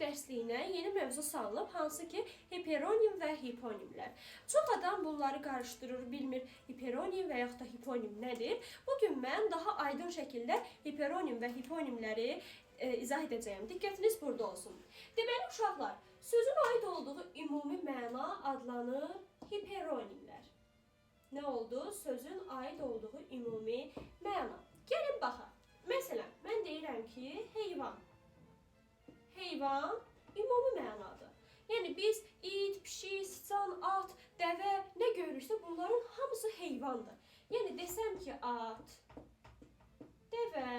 dərsliyinə yeni mövzu salınıb, hansı ki, hiperonim və hiponimlər. Çox adam bunları qarışdırır, bilmir hiperonim və yaxud da hiponim nədir. Bugün mən daha aydın şəkildə hiperonim və hiponimləri izah edəcəyim. Diqqətiniz burada olsun. Deməli, uşaqlar, sözün aid olduğu ümumi məna adlanır hiperonimlər. Nə oldu? Sözün aid olduğu ümumi məna. Gəlin baxaq. Məsələn, mən deyirəm ki, heyvan. Heyvan ümumi mənadır. Yəni biz it, pişik, siçan, at, dəvə nə görürsə bunların hamısı heyvandır. Yəni desəm ki, at, dəvə,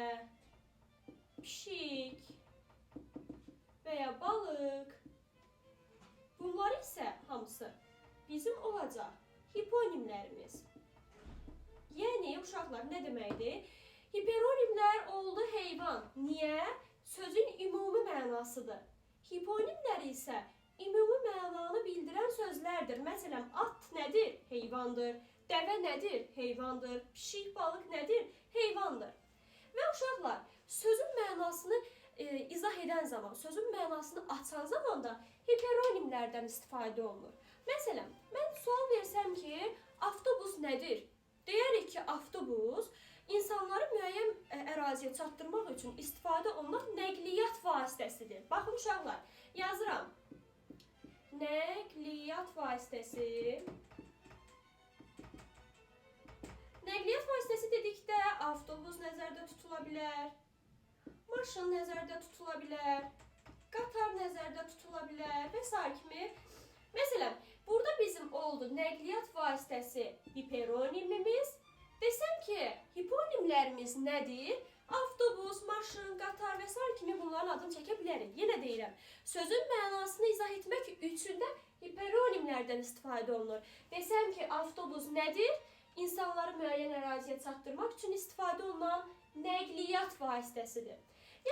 pişik və ya balıq, bunlar isə hamısı bizim olacaq hiponimlərimiz. Yəni uşaqlar nə deməkdir? Hiperonimlər oldu heyvan. Niyə? Sözün ümumi mənasıdır. Hiponimlər isə ümumi mənanı bildirən sözlərdir. Məsələn, at nədir? Heyvandır. Dəvə nədir? Heyvandır. Pişik, balıq nədir? Heyvandır. Və uşaqlar, sözün mənasını izah edən zaman, sözün mənasını açan zaman da hiperonimlərdən istifadə olunur. Məsələn, mən sual versəm ki, avtobus nədir? Deyərik ki, avtobus insanları müəyyən əraziyə çatdırmaq üçün istifadə olunan nəqliyyat vasitəsidir. Baxın uşaqlar, yazıram. Nəqliyyat vasitəsi. Nəqliyyat vasitəsi dedikdə avtobus nəzərdə tutula bilər, maşın nəzərdə tutula bilər, qatar nəzərdə tutula bilər və s. kimi. Məsələn, burada bizim oldu nəqliyyat vasitəsi hiperonimimiz. Desəm ki, hiponimlərimiz nədir? Avtobus, maşın, qatar və s. kimi bunların adını çəkə bilərik. Yenə deyirəm, sözün mənasını izah etmək üçün də hiperonimlərdən istifadə olunur. Desəm ki, avtobus nədir? İnsanları müəyyən əraziyə çatdırmaq üçün istifadə olunan nəqliyyat vasitəsidir.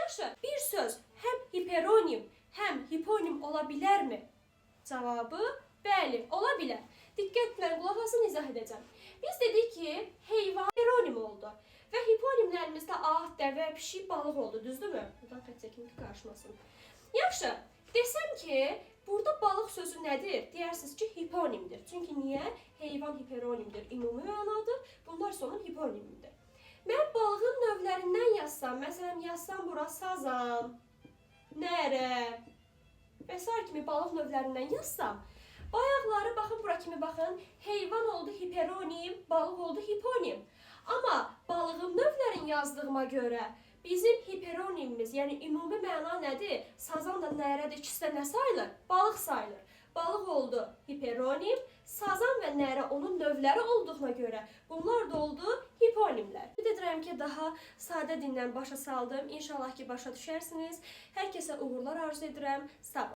Yaxşı, bir söz həm hiperonim, həm hiponim ola bilərmi? Cavabı bəli, ola bilər. Diqqətlə qulaq asın, izah edəcəm. Biz dedik ki, heyvan hiperonim oldu və hiponimlərimizdə at, dəvə, pişik, balıq oldu, düzdürmü? Buradan xətt çəkim ki, qarışmasın. Yaxşı, desəm ki, burada balıq sözü nədir? Deyərsiniz ki, hiponimdir. Çünki niyə? Heyvan hiperonimdir, ümumi mənadır. Bunlar isə onun hiponimidir. Mən balığın növlərindən yazsam, məsələn, yazsam bura sazan, nərə və s. kimi balıq növlərindən yazsam, bayaqları baxın, bura kimi baxın, heyvan oldu hiperonim, balıq oldu hiponim. Amma balığın növlərini yazdığıma görə bizim hiperonimimiz, yəni ümumi məna nədir? Sazan da nərədir, ikisi də nə sayılır? Balıq sayılır. Balıq oldu hiperonim, sazan və nərə onun növləri olduğuna görə bunlar da oldu hiponimlər. Ümid edirəm ki, daha sadə dillə başa saldım. İnşallah ki, başa düşərsiniz. Hər kəsə uğurlar arzu edirəm. Sağ olun.